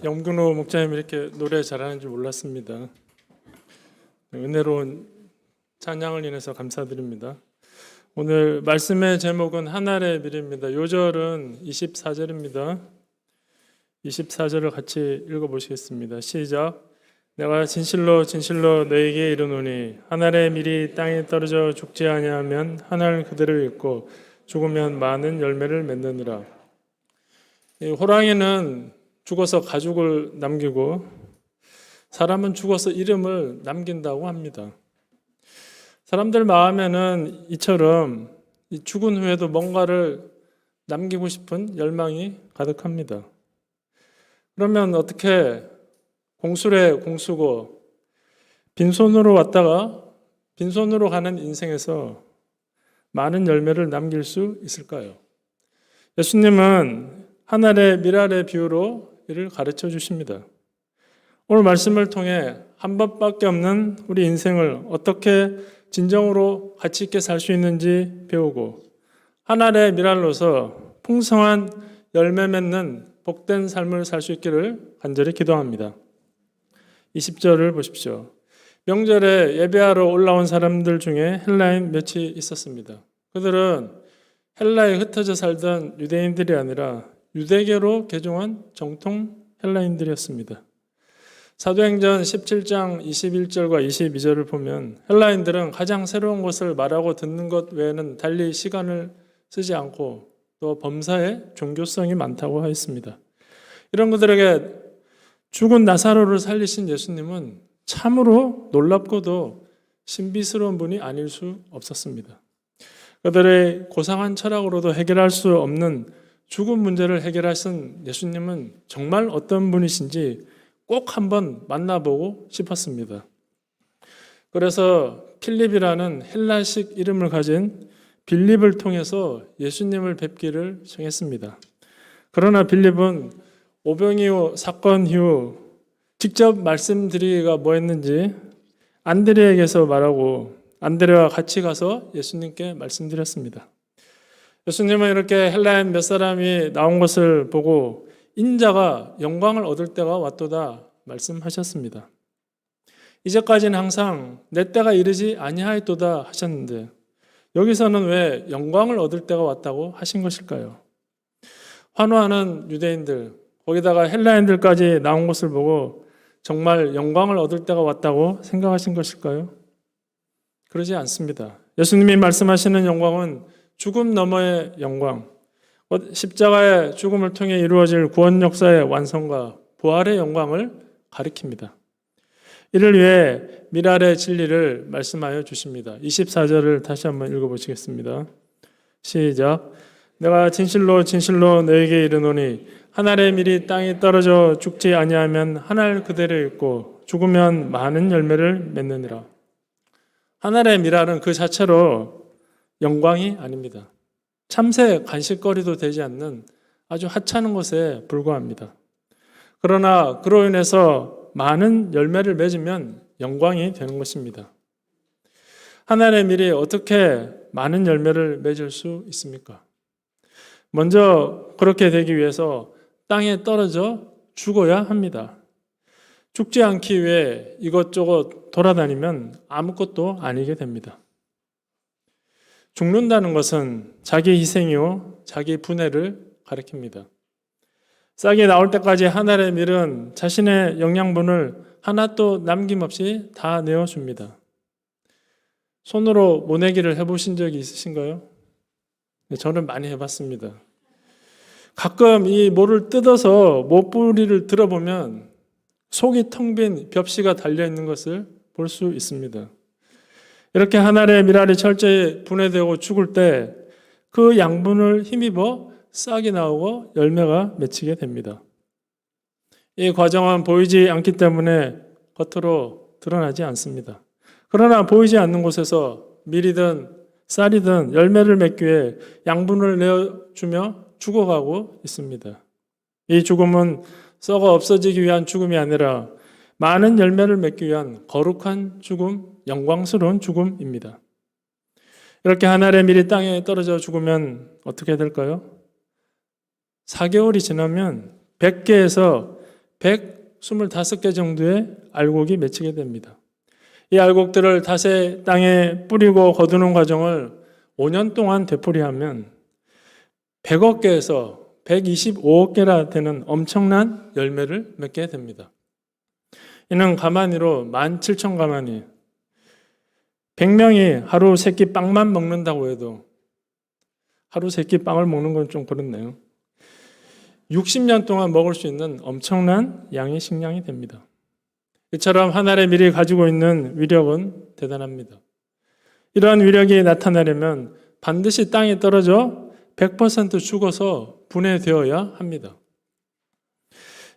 염근호 목사님이 이렇게 노래 잘하는 줄 몰랐습니다. 은혜로운 찬양을 인해서 감사드립니다. 오늘 말씀의 제목은 하늘의 미래입니다. 요절은 24절입니다. 24절을 같이 읽어보시겠습니다. 시작. 내가 진실로 진실로 너에게 이르노니 하늘의 밀이 땅에 떨어져 죽지 아니하면 하늘 그대로 있고 죽으면 많은 열매를 맺느니라. 호랑이는 죽어서 가죽을 남기고 사람은 죽어서 이름을 남긴다고 합니다. 사람들 마음에는 이처럼 죽은 후에도 뭔가를 남기고 싶은 열망이 가득합니다. 그러면 어떻게 공수래 공수고 빈손으로 왔다가 빈손으로 가는 인생에서 많은 열매를 남길 수 있을까요? 예수님은 하늘의 밀알의 비유로 이를 가르쳐 주십니다. 오늘 말씀을 통해 한 번밖에 없는 우리 인생을 어떻게 진정으로 가치 있게 살 수 있는지 배우고 하늘의 밀알로서 풍성한 열매 맺는 복된 삶을 살 수 있기를 간절히 기도합니다. 20절을 보십시오. 명절에 예배하러 올라온 사람들 중에 헬라인 몇이 있었습니다. 그들은 헬라에 흩어져 살던 유대인들이 아니라 유대계로 개종한 정통 헬라인들이었습니다. 사도행전 17장 21절과 22절을 보면 헬라인들은 가장 새로운 것을 말하고 듣는 것 외에는 달리 시간을 쓰지 않고 또 범사에 종교성이 많다고 하였습니다. 이런 그들에게 죽은 나사로를 살리신 예수님은 참으로 놀랍고도 신비스러운 분이 아닐 수 없었습니다. 그들의 고상한 철학으로도 해결할 수 없는 죽음 문제를 해결하신 예수님은 정말 어떤 분이신지 꼭 한번 만나보고 싶었습니다. 그래서 필립이라는 헬라식 이름을 가진 빌립을 통해서 예수님을 뵙기를 정했습니다. 그러나 빌립은 오병이어 사건 이후 직접 말씀드리기가 뭐했는지 안드레에게서 말하고 안드레와 같이 가서 예수님께 말씀드렸습니다. 예수님은 이렇게 헬라인 몇 사람이 나온 것을 보고 인자가 영광을 얻을 때가 왔도다 말씀하셨습니다. 이제까지는 항상 내 때가 이르지 아니하였도다 하셨는데 여기서는 왜 영광을 얻을 때가 왔다고 하신 것일까요? 환호하는 유대인들 거기다가 헬라인들까지 나온 것을 보고 정말 영광을 얻을 때가 왔다고 생각하신 것일까요? 그러지 않습니다. 예수님이 말씀하시는 영광은 죽음 너머의 영광, 십자가의 죽음을 통해 이루어질 구원 역사의 완성과 부활의 영광을 가리킵니다. 이를 위해 밀알의 진리를 말씀하여 주십니다. 24절을 다시 한번 읽어보시겠습니다. 시작. 내가 진실로 진실로 너에게 이르노니 하늘의 밀이 땅에 떨어져 죽지 아니하면 하늘 그대로 있고 죽으면 많은 열매를 맺느니라. 하늘의 밀알은 그 자체로 영광이 아닙니다. 참새 간식거리도 되지 않는 아주 하찮은 것에 불과합니다. 그러나 그로 인해서 많은 열매를 맺으면 영광이 되는 것입니다. 하늘의 밀이 어떻게 많은 열매를 맺을 수 있습니까? 먼저 그렇게 되기 위해서 땅에 떨어져 죽어야 합니다. 죽지 않기 위해 이것저것 돌아다니면 아무것도 아니게 됩니다. 죽는다는 것은 자기 희생이요 자기 분해를 가리킵니다. 싹이 나올 때까지 하늘의 밀은 자신의 영양분을 하나도 남김없이 다 내어줍니다. 손으로 모내기를 해보신 적이 있으신가요? 저는 많이 해봤습니다. 가끔 이 모를 뜯어서 모뿌리를 들어보면 속이 텅 빈 벽시가 달려있는 것을 볼 수 있습니다. 이렇게 하늘의 밀알이 철저히 분해되고 죽을 때 그 양분을 힘입어 싹이 나오고 열매가 맺히게 됩니다. 이 과정은 보이지 않기 때문에 겉으로 드러나지 않습니다. 그러나 보이지 않는 곳에서 밀이든 쌀이든 열매를 맺기 위해 양분을 내어주며 죽어가고 있습니다. 이 죽음은 썩어 없어지기 위한 죽음이 아니라 많은 열매를 맺기 위한 거룩한 죽음, 영광스러운 죽음입니다. 이렇게 하늘의 밀이 땅에 떨어져 죽으면 어떻게 될까요? 4개월이 지나면 100개에서 125개 정도의 알곡이 맺히게 됩니다. 이 알곡들을 닷새 땅에 뿌리고 거두는 과정을 5년 동안 되풀이하면 100억 개에서 125억 개나 되는 엄청난 열매를 맺게 됩니다. 이는 가마니로 17,000가마니, 100명이 하루 3끼 빵만 먹는다고 해도, 하루 3끼 빵을 먹는 건 좀 그렇네요. 60년 동안 먹을 수 있는 엄청난 양의 식량이 됩니다. 이처럼 한 알의 밀이 가지고 있는 위력은 대단합니다. 이러한 위력이 나타나려면 반드시 땅에 떨어져 100% 죽어서 분해되어야 합니다.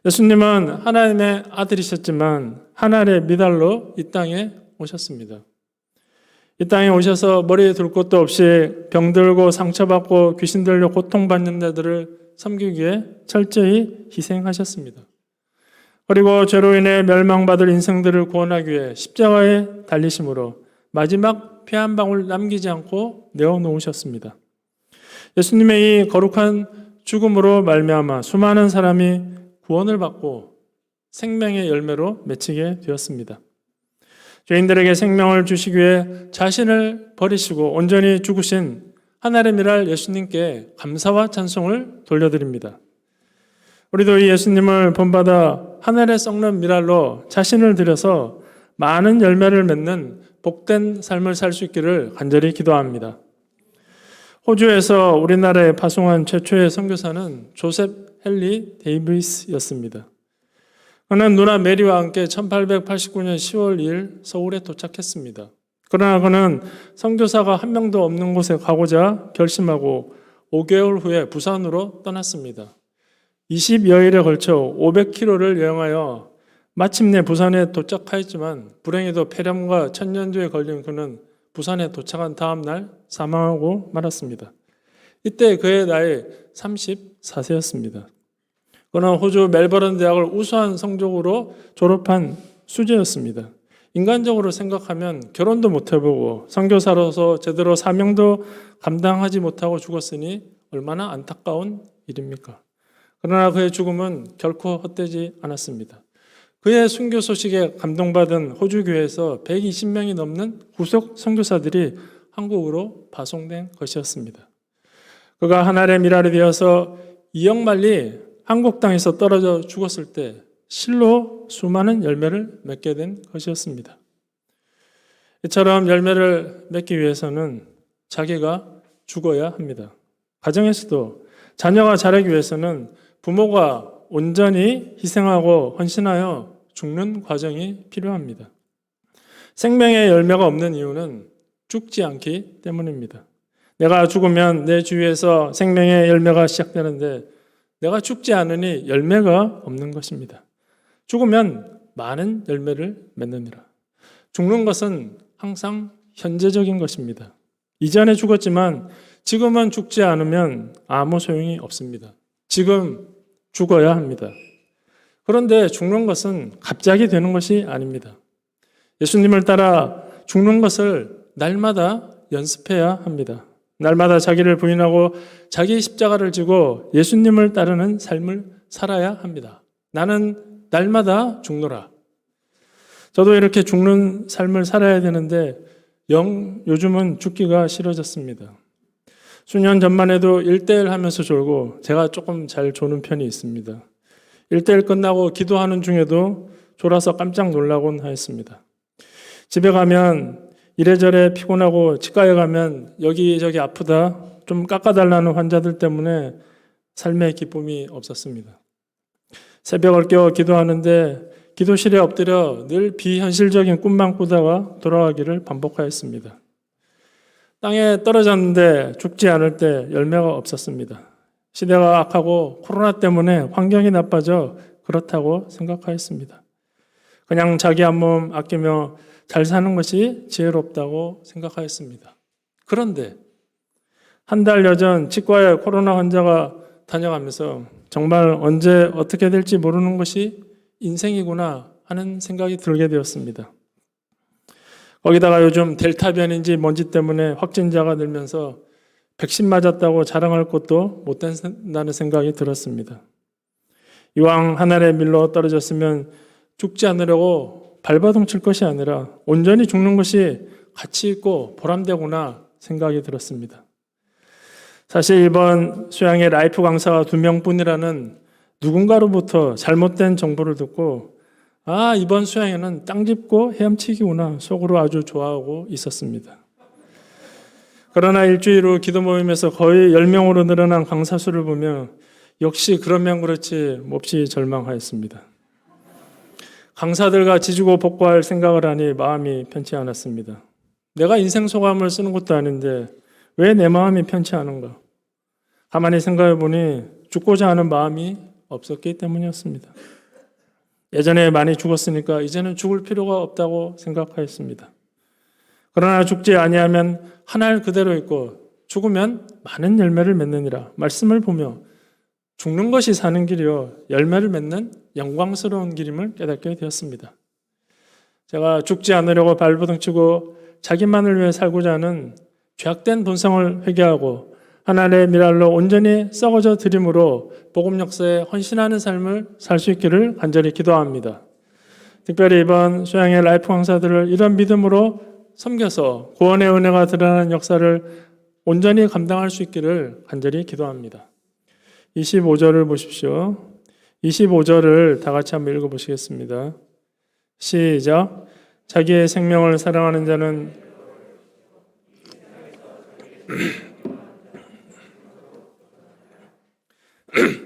예수님은 하나님의 아들이셨지만 한 알의 미달로 이 땅에 오셨습니다. 이 땅에 오셔서 머리에 둘 곳도 없이 병들고 상처받고 귀신 들려 고통받는 자들을 섬기기 위해 철저히 희생하셨습니다. 그리고 죄로 인해 멸망받을 인생들을 구원하기 위해 십자가에 달리심으로 마지막 피 한 방울 남기지 않고 내어놓으셨습니다. 예수님의 이 거룩한 죽음으로 말미암아 수많은 사람이 구원을 받고 생명의 열매로 맺히게 되었습니다. 죄인들에게 생명을 주시기 위해 자신을 버리시고 온전히 죽으신 하나님의 미랄 예수님께 감사와 찬송을 돌려드립니다. 우리도 이 예수님을 본받아 하늘에 썩는 미랄로 자신을 들여서 많은 열매를 맺는 복된 삶을 살 수 있기를 간절히 기도합니다. 호주에서 우리나라에 파송한 최초의 선교사는 조셉 헨리 데이비스였습니다. 그는 누나 메리와 함께 1889년 10월 2일 서울에 도착했습니다. 그러나 그는 선교사가 한 명도 없는 곳에 가고자 결심하고 5개월 후에 부산으로 떠났습니다. 20여일에 걸쳐 500km를 여행하여 마침내 부산에 도착하였지만 불행히도 폐렴과 천년두에 걸린 그는 부산에 도착한 다음 날 사망하고 말았습니다. 이때 그의 나이 34세였습니다. 그는 호주 멜버른 대학을 우수한 성적으로 졸업한 수재였습니다. 인간적으로 생각하면 결혼도 못 해보고 선교사로서 제대로 사명도 감당하지 못하고 죽었으니 얼마나 안타까운 일입니까? 그러나 그의 죽음은 결코 헛되지 않았습니다. 그의 순교 소식에 감동받은 호주교회에서 120명이 넘는 후속 선교사들이 한국으로 파송된 것이었습니다. 그가 한 알의 미랄이 되어서 이역만리 한국 땅에서 떨어져 죽었을 때 실로 수많은 열매를 맺게 된 것이었습니다. 이처럼 열매를 맺기 위해서는 자기가 죽어야 합니다. 가정에서도 자녀가 자라기 위해서는 부모가 온전히 희생하고 헌신하여 죽는 과정이 필요합니다. 생명의 열매가 없는 이유는 죽지 않기 때문입니다. 내가 죽으면 내 주위에서 생명의 열매가 시작되는데 내가 죽지 않으니 열매가 없는 것입니다. 죽으면 많은 열매를 맺느니라. 죽는 것은 항상 현재적인 것입니다. 이전에 죽었지만 지금은 죽지 않으면 아무 소용이 없습니다. 지금 죽어야 합니다. 그런데 죽는 것은 갑자기 되는 것이 아닙니다. 예수님을 따라 죽는 것을 날마다 연습해야 합니다. 날마다 자기를 부인하고 자기 십자가를 지고 예수님을 따르는 삶을 살아야 합니다. 나는 날마다 죽노라. 저도 이렇게 죽는 삶을 살아야 되는데 요즘은 죽기가 싫어졌습니다. 수년 전만 해도 1대1 하면서 졸고 제가 조금 잘 조는 편이 있습니다. 1대1 끝나고 기도하는 중에도 졸아서 깜짝 놀라곤 하였습니다. 집에 가면 이래저래 피곤하고 치과에 가면 여기저기 아프다 좀 깎아달라는 환자들 때문에 삶의 기쁨이 없었습니다. 새벽을 깨워 기도하는데 기도실에 엎드려 늘 비현실적인 꿈만 꾸다가 돌아가기를 반복하였습니다. 땅에 떨어졌는데 죽지 않을 때 열매가 없었습니다. 시대가 악하고 코로나 때문에 환경이 나빠져 그렇다고 생각하였습니다. 그냥 자기 한 몸 아끼며 잘 사는 것이 지혜롭다고 생각하였습니다. 그런데 한 달여 전 치과에 코로나 환자가 다녀가면서 정말 언제 어떻게 될지 모르는 것이 인생이구나 하는 생각이 들게 되었습니다. 거기다가 요즘 델타 변인지 뭔지 때문에 확진자가 늘면서 백신 맞았다고 자랑할 것도 못 된다는 생각이 들었습니다. 이왕 하늘에 밀려 떨어졌으면 죽지 않으려고 발버둥 칠 것이 아니라 온전히 죽는 것이 가치 있고 보람되구나 생각이 들었습니다. 사실 이번 수양의 라이프 강사가 2명뿐이라는 누군가로부터 잘못된 정보를 듣고 이번 수양에는 땅 짚고 헤엄치기구나 속으로 아주 좋아하고 있었습니다. 그러나 일주일 후 기도 모임에서 거의 10명으로 늘어난 강사 수를 보며 역시 그러면 그렇지 몹시 절망하였습니다. 강사들과 지지고 볶고할 생각을 하니 마음이 편치 않았습니다. 내가 인생 소감을 쓰는 것도 아닌데 왜 내 마음이 편치 않은가? 가만히 생각해 보니 죽고자 하는 마음이 없었기 때문이었습니다. 예전에 많이 죽었으니까 이제는 죽을 필요가 없다고 생각하였습니다. 그러나 죽지 아니하면 한 알 그대로 있고 죽으면 많은 열매를 맺느니라 말씀을 보며 죽는 것이 사는 길이요 열매를 맺는 영광스러운 길임을 깨닫게 되었습니다. 제가 죽지 않으려고 발버둥치고 자기만을 위해 살고자 하는 죄악된 본성을 회개하고 하나님의 미랄로 온전히 썩어져 드림으로 복음 역사에 헌신하는 삶을 살 수 있기를 간절히 기도합니다. 특별히 이번 수양의 라이프 강사들을 이런 믿음으로 섬겨서 구원의 은혜가 드러나는 역사를 온전히 감당할 수 있기를 간절히 기도합니다. 25절을 보십시오. 25절을 다 같이 한번 읽어보시겠습니다. 시작. 자기의 생명을 사랑하는 자는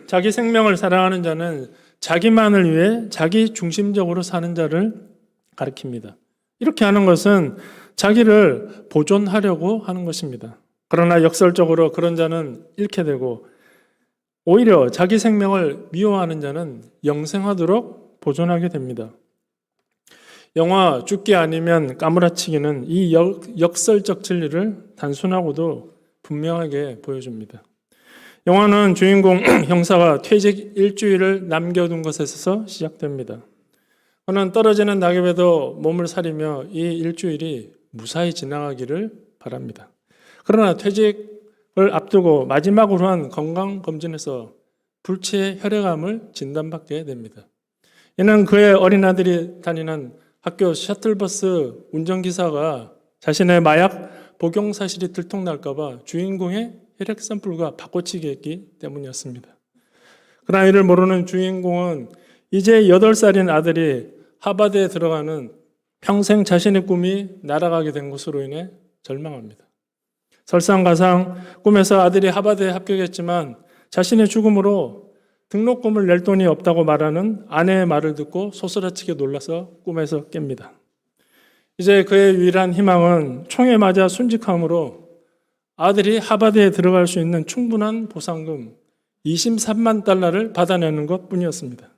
자기 생명을 사랑하는 자는 자기만을 위해 자기 중심적으로 사는 자를 가리킵니다. 이렇게 하는 것은 자기를 보존하려고 하는 것입니다. 그러나 역설적으로 그런 자는 잃게 되고 오히려 자기 생명을 미워하는 자는 영생하도록 보존하게 됩니다. 영화 죽기 아니면 까무라치기는 이 역설적 진리를 단순하고도 분명하게 보여줍니다. 영화는 주인공 형사가 퇴직 일주일을 남겨둔 것에서 시작됩니다. 그는 떨어지는 낙엽에도 몸을 사리며 이 일주일이 무사히 지나가기를 바랍니다. 그러나 퇴직을 앞두고 마지막으로 한 건강검진에서 불치의 혈액암을 진단받게 됩니다. 이는 그의 어린 아들이 다니는 학교 셔틀버스 운전기사가 자신의 마약 복용 사실이 들통날까 봐 주인공의 혈액 샘플과 바꿔치기 했기 때문이었습니다. 그러나 이를 모르는 주인공은 이제 8살인 아들이 하버드에 들어가는 평생 자신의 꿈이 날아가게 된 것으로 인해 절망합니다. 설상가상 꿈에서 아들이 하버드에 합격했지만 자신의 죽음으로 등록금을 낼 돈이 없다고 말하는 아내의 말을 듣고 소스라치게 놀라서 꿈에서 깹니다. 이제 그의 유일한 희망은 총에 맞아 순직함으로 아들이 하버드에 들어갈 수 있는 충분한 보상금 23만 달러를 받아내는 것뿐이었습니다.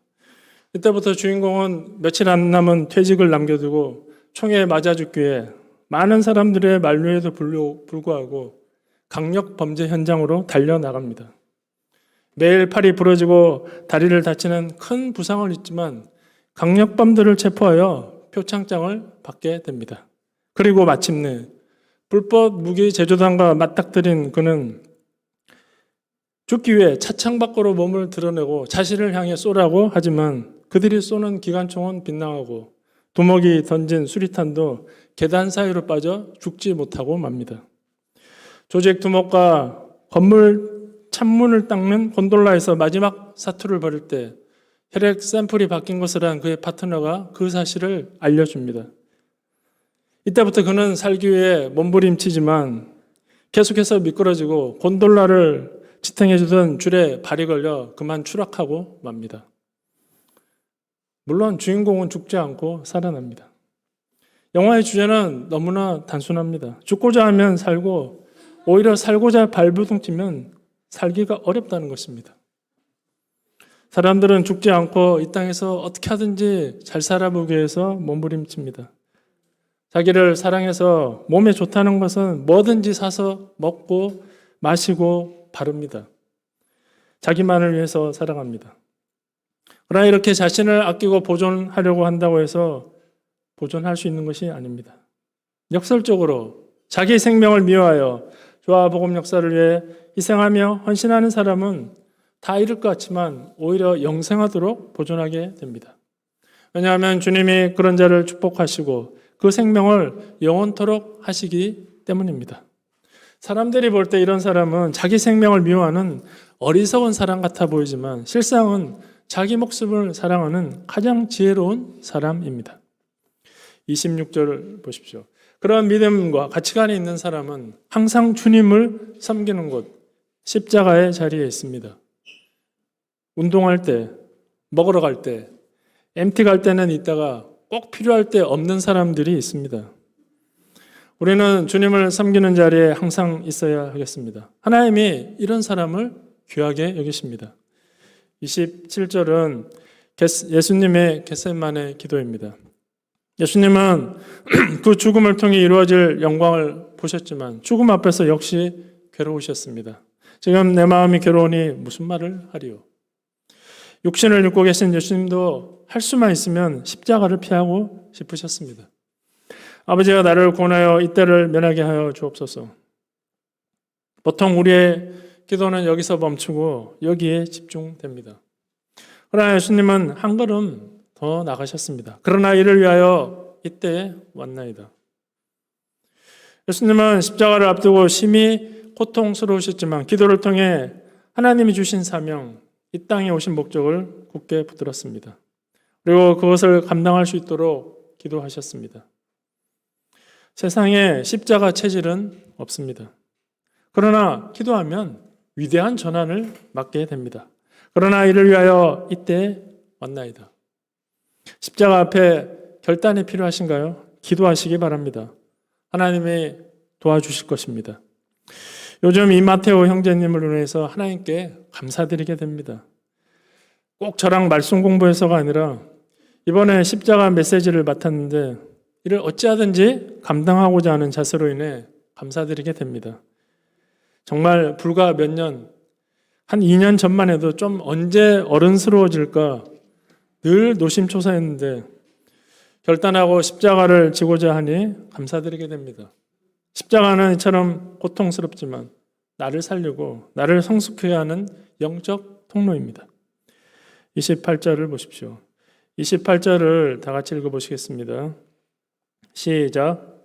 이때부터 주인공은 며칠 안 남은 퇴직을 남겨두고 총에 맞아 죽기에 많은 사람들의 만류에도 불구하고 강력 범죄 현장으로 달려나갑니다. 매일 팔이 부러지고 다리를 다치는 큰 부상을 입지만 강력범들을 체포하여 표창장을 받게 됩니다. 그리고 마침내 불법 무기 제조단과 맞닥뜨린 그는 죽기 위해 차창 밖으로 몸을 드러내고 자신을 향해 쏘라고 하지만 그들이 쏘는 기관총은 빗나가고 두목이 던진 수리탄도 계단 사이로 빠져 죽지 못하고 맙니다. 조직 두목과 건물 창문을 닦는 곤돌라에서 마지막 사투를 벌일 때 혈액 샘플이 바뀐 것을 한 그의 파트너가 그 사실을 알려줍니다. 이때부터 그는 살기 위해 몸부림치지만 계속해서 미끄러지고 곤돌라를 지탱해주던 줄에 발이 걸려 그만 추락하고 맙니다. 물론 주인공은 죽지 않고 살아납니다. 영화의 주제는 너무나 단순합니다. 죽고자 하면 살고 오히려 살고자 발버둥치면 살기가 어렵다는 것입니다. 사람들은 죽지 않고 이 땅에서 어떻게 하든지 잘 살아보기 위해서 몸부림칩니다. 자기를 사랑해서 몸에 좋다는 것은 뭐든지 사서 먹고 마시고 바릅니다. 자기만을 위해서 살아갑니다. 그러나 이렇게 자신을 아끼고 보존하려고 한다고 해서 보존할 수 있는 것이 아닙니다. 역설적으로 자기 생명을 미워하여 조화 복음 역사를 위해 희생하며 헌신하는 사람은 다 잃을 것 같지만 오히려 영생하도록 보존하게 됩니다. 왜냐하면 주님이 그런 자를 축복하시고 그 생명을 영원토록 하시기 때문입니다. 사람들이 볼 때 이런 사람은 자기 생명을 미워하는 어리석은 사람 같아 보이지만 실상은 자기 목숨을 사랑하는 가장 지혜로운 사람입니다. 26절을 보십시오. 그런 믿음과 가치관이 있는 사람은 항상 주님을 섬기는 곳, 십자가의 자리에 있습니다. 운동할 때, 먹으러 갈 때, MT 갈 때는 있다가 꼭 필요할 때 없는 사람들이 있습니다. 우리는 주님을 섬기는 자리에 항상 있어야 하겠습니다. 하나님이 이런 사람을 귀하게 여기십니다. 27절은 예수님의 겟세마네 기도입니다. 예수님은 그 죽음을 통해 이루어질 영광을 보셨지만 죽음 앞에서 역시 괴로우셨습니다. 지금 내 마음이 괴로우니 무슨 말을 하리요? 육신을 입고 계신 예수님도 할 수만 있으면 십자가를 피하고 싶으셨습니다. 아버지가 나를 권하여 이때를 면하게 하여 주옵소서. 보통 우리의 기도는 여기서 멈추고 여기에 집중됩니다. 그러나 예수님은 한 걸음 더 나가셨습니다. 그러나 이를 위하여 이때 왔나이다. 예수님은 십자가를 앞두고 심히 고통스러우셨지만 기도를 통해 하나님이 주신 사명, 이 땅에 오신 목적을 굳게 붙들었습니다. 그리고 그것을 감당할 수 있도록 기도하셨습니다. 세상에 십자가 체질은 없습니다. 그러나 기도하면 위대한 전환을 맞게 됩니다. 그러나 이를 위하여 이때 왔나이다. 십자가 앞에 결단이 필요하신가요? 기도하시기 바랍니다. 하나님이 도와주실 것입니다. 요즘 이마테오 형제님을 인해서 하나님께 감사드리게 됩니다. 꼭 저랑 말씀 공부해서가 아니라 이번에 십자가 메시지를 맡았는데 이를 어찌하든지 감당하고자 하는 자세로 인해 감사드리게 됩니다. 정말 불과 몇 년, 한 2년 전만 해도 좀 언제 어른스러워질까 늘 노심초사했는데 결단하고 십자가를 지고자 하니 감사드리게 됩니다. 십자가는 이처럼 고통스럽지만 나를 살리고 나를 성숙하게 하는 영적 통로입니다. 28절을 보십시오. 28절을 다 같이 읽어보시겠습니다. 시작.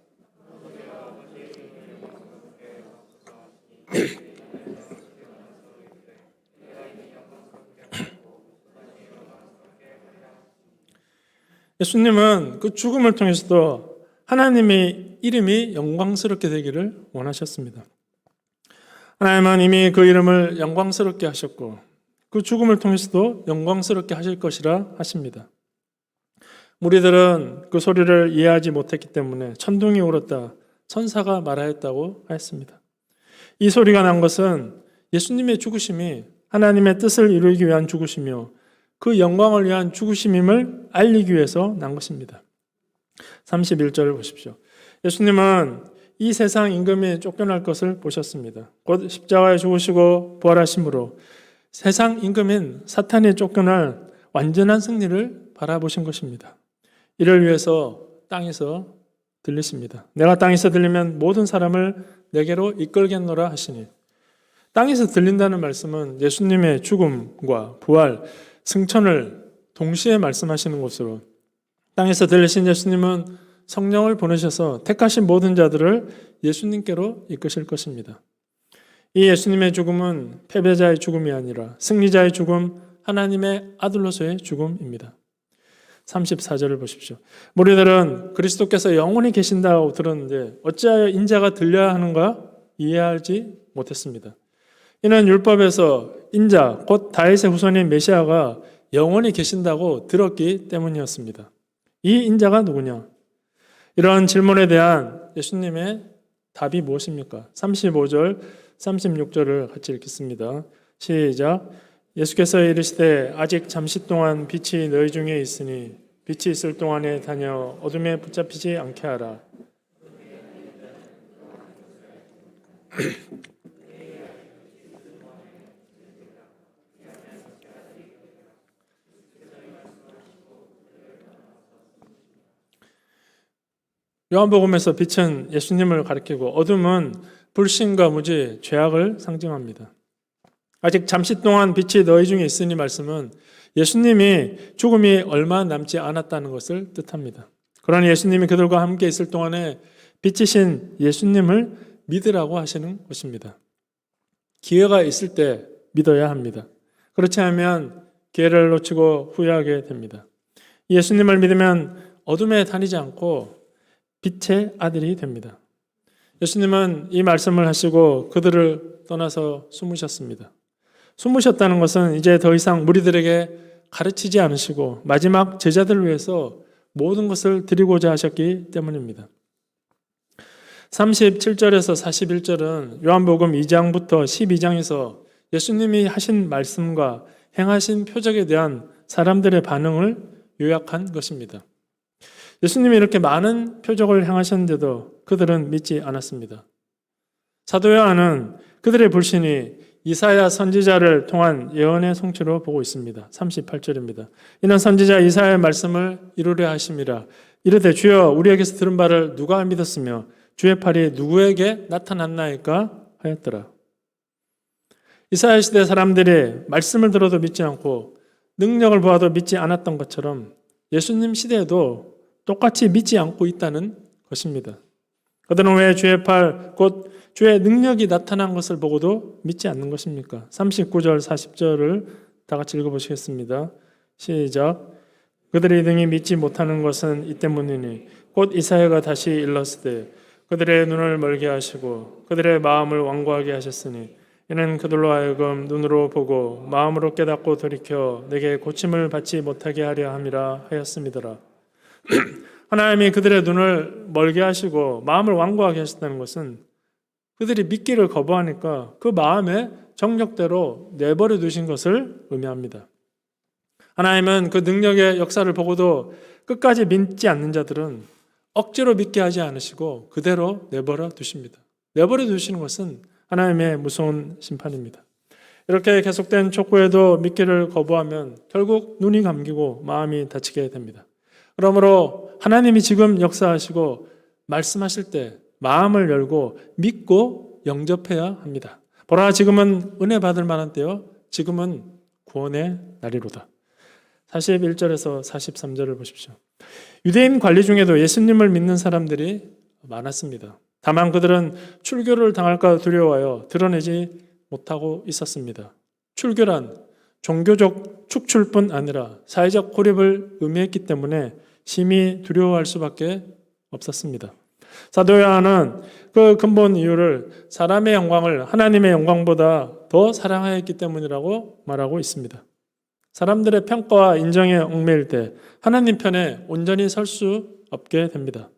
예수님은 그 죽음을 통해서도 하나님의 이름이 영광스럽게 되기를 원하셨습니다. 하나님은 이미 그 이름을 영광스럽게 하셨고 그 죽음을 통해서도 영광스럽게 하실 것이라 하십니다. 무리들은 그 소리를 이해하지 못했기 때문에 천둥이 울었다, 천사가 말하였다고 하였습니다. 이 소리가 난 것은 예수님의 죽으심이 하나님의 뜻을 이루기 위한 죽으심이요 그 영광을 위한 죽으심임을 알리기 위해서 난 것입니다. 31절을 보십시오. 예수님은 이 세상 임금이 쫓겨날 것을 보셨습니다. 곧 십자가에 죽으시고 부활하심으로 세상 임금인 사탄이 쫓겨날 완전한 승리를 바라보신 것입니다. 이를 위해서 땅에서 들리십니다. 내가 땅에서 들리면 모든 사람을 내게로 이끌겠노라 하시니 땅에서 들린다는 말씀은 예수님의 죽음과 부활, 승천을 동시에 말씀하시는 것으로 땅에서 들리신 예수님은 성령을 보내셔서 택하신 모든 자들을 예수님께로 이끄실 것입니다. 이 예수님의 죽음은 패배자의 죽음이 아니라 승리자의 죽음, 하나님의 아들로서의 죽음입니다. 34절을 보십시오. 무리들은 그리스도께서 영원히 계신다고 들었는데 어찌하여 인자가 들려야 하는가 이해하지 못했습니다. 이는 율법에서 인자, 곧 다윗의 후손인 메시아가 영원히 계신다고 들었기 때문이었습니다. 이 인자가 누구냐? 이런 질문에 대한 예수님의 답이 무엇입니까? 35절, 36절을 같이 읽겠습니다. 시작. 예수께서 이르시되 아직 잠시 동안 빛이 너희 중에 있으니 빛이 있을 동안에 다녀 어둠에 붙잡히지 않게 하라. 요한복음에서 빛은 예수님을 가리키고 어둠은 불신과 무지, 죄악을 상징합니다. 아직 잠시 동안 빛이 너희 중에 있으니 말씀은 예수님이 죽음이 얼마 남지 않았다는 것을 뜻합니다. 그러나 예수님이 그들과 함께 있을 동안에 빛이신 예수님을 믿으라고 하시는 것입니다. 기회가 있을 때 믿어야 합니다. 그렇지 않으면 기회를 놓치고 후회하게 됩니다. 예수님을 믿으면 어둠에 다니지 않고 빛의 아들이 됩니다. 예수님은 이 말씀을 하시고 그들을 떠나서 숨으셨습니다. 숨으셨다는 것은 이제 더 이상 무리들에게 가르치지 않으시고 마지막 제자들을 위해서 모든 것을 드리고자 하셨기 때문입니다. 37절에서 41절은 요한복음 2장부터 12장에서 예수님이 하신 말씀과 행하신 표적에 대한 사람들의 반응을 요약한 것입니다. 예수님이 이렇게 많은 표적을 행하셨는데도 그들은 믿지 않았습니다. 사도 요한은 그들의 불신이 이사야 선지자를 통한 예언의 성취로 보고 있습니다. 38절입니다. 이는 선지자 이사야의 말씀을 이루려 하심이라. 이르되 주여 우리에게서 들은 바를 누가 믿었으며 주의 팔이 누구에게 나타났나이까 하였더라. 이사야 시대 사람들이 말씀을 들어도 믿지 않고 능력을 보아도 믿지 않았던 것처럼 예수님 시대에도 똑같이 믿지 않고 있다는 것입니다. 그들은 왜 주의 팔, 곧 주의 능력이 나타난 것을 보고도 믿지 않는 것입니까? 39절, 40절을 다 같이 읽어보시겠습니다. 시작. 그들이 등이 믿지 못하는 것은 이 때문이니 곧 이사야가 다시 일렀으되 그들의 눈을 멀게 하시고 그들의 마음을 완고하게 하셨으니 이는 그들로 하여금 눈으로 보고 마음으로 깨닫고 돌이켜 내게 고침을 받지 못하게 하려 함이라 하였음이더라. 하나님이 그들의 눈을 멀게 하시고 마음을 완고하게 하셨다는 것은 그들이 믿기를 거부하니까 그 마음에 정력대로 내버려 두신 것을 의미합니다. 하나님은 그 능력의 역사를 보고도 끝까지 믿지 않는 자들은 억지로 믿게 하지 않으시고 그대로 내버려 두십니다. 내버려 두시는 것은 하나님의 무서운 심판입니다. 이렇게 계속된 촉구에도 믿기를 거부하면 결국 눈이 감기고 마음이 다치게 됩니다. 그러므로 하나님이 지금 역사하시고 말씀하실 때 마음을 열고 믿고 영접해야 합니다. 보라, 지금은 은혜 받을 만한 때요, 지금은 구원의 날이로다. 41절에서 43절을 보십시오. 유대인 관리 중에도 예수님을 믿는 사람들이 많았습니다. 다만 그들은 출교를 당할까 두려워하여 드러내지 못하고 있었습니다. 출교란 종교적 축출뿐 아니라 사회적 고립을 의미했기 때문에 심히 두려워할 수밖에 없었습니다. 사도 요한은 그 근본 이유를 사람의 영광을 하나님의 영광보다 더 사랑하였기 때문이라고 말하고 있습니다. 사람들의 평가와 인정에 얽매일 때 하나님 편에 온전히 설 수 없게 됩니다.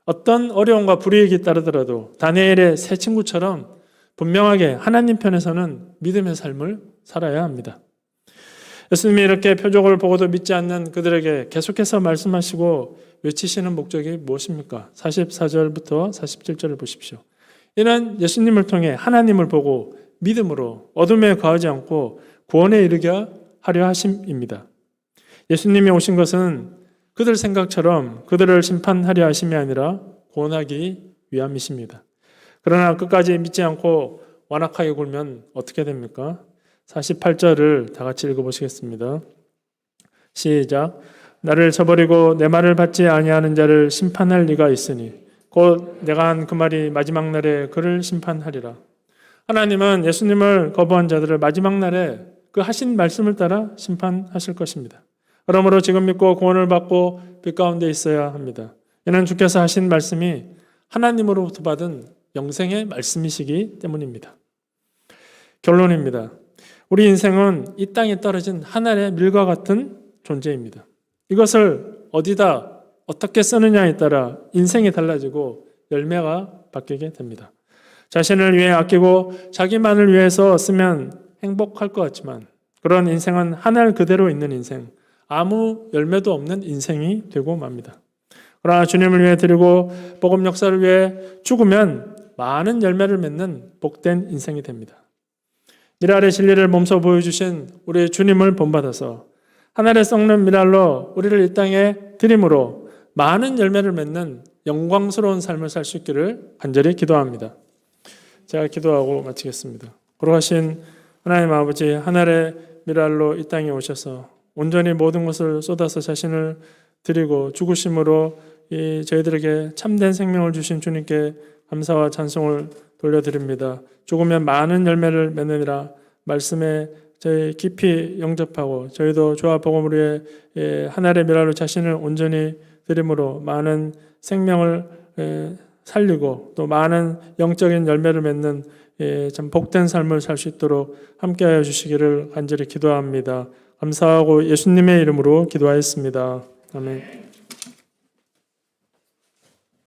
어떤 어려움과 불이익이 따르더라도 다니엘의 세 친구처럼 분명하게 하나님 편에서는 믿음의 삶을 살아야 합니다. 예수님이 이렇게 표적을 보고도 믿지 않는 그들에게 계속해서 말씀하시고 외치시는 목적이 무엇입니까? 44절부터 47절을 보십시오. 이는 예수님을 통해 하나님을 보고 믿음으로 어둠에 거하지 않고 구원에 이르게 하려 하심입니다. 예수님이 오신 것은 그들 생각처럼 그들을 심판하려 하심이 아니라 구원하기 위함이십니다. 그러나 끝까지 믿지 않고 완악하게 굴면 어떻게 됩니까? 48절을 다 같이 읽어보시겠습니다. 시작. 나를 저버리고 내 말을 받지 아니하는 자를 심판할 리가 있으니 곧 내가 한 그 말이 마지막 날에 그를 심판하리라. 하나님은 예수님을 거부한 자들을 마지막 날에 그 하신 말씀을 따라 심판하실 것입니다. 그러므로 지금 믿고 구원을 받고 빛 가운데 있어야 합니다. 이는 주께서 하신 말씀이 하나님으로부터 받은 영생의 말씀이시기 때문입니다. 결론입니다. 우리 인생은 이 땅에 떨어진 하늘의 밀과 같은 존재입니다. 이것을 어디다 어떻게 쓰느냐에 따라 인생이 달라지고 열매가 바뀌게 됩니다. 자신을 위해 아끼고 자기만을 위해서 쓰면 행복할 것 같지만 그런 인생은 하늘 그대로 있는 인생, 아무 열매도 없는 인생이 되고 맙니다. 그러나 주님을 위해 드리고 복음 역사를 위해 죽으면 많은 열매를 맺는 복된 인생이 됩니다. 미랄의 진리를 몸소 보여주신 우리 주님을 본받아서 하늘에 썩는 미랄로 우리를 이 땅에 드림으로 많은 열매를 맺는 영광스러운 삶을 살 수 있기를 간절히 기도합니다. 제가 기도하고 마치겠습니다. 걸어가신 하나님 아버지, 하늘의 미랄로 이 땅에 오셔서 온전히 모든 것을 쏟아서 자신을 드리고 죽으심으로 저희들에게 참된 생명을 주신 주님께 감사와 찬송을 돌려드립니다. 죽으면 많은 열매를 맺느니라 말씀에 저희 깊이 영접하고 저희도 주와 복음을 위해 하늘의 미랄로 자신을 온전히 드림으로 많은 생명을 살리고 또 많은 영적인 열매를 맺는 참 복된 삶을 살 수 있도록 함께하여 주시기를 간절히 기도합니다. 감사하고 예수님의 이름으로 기도하였습니다. 아멘.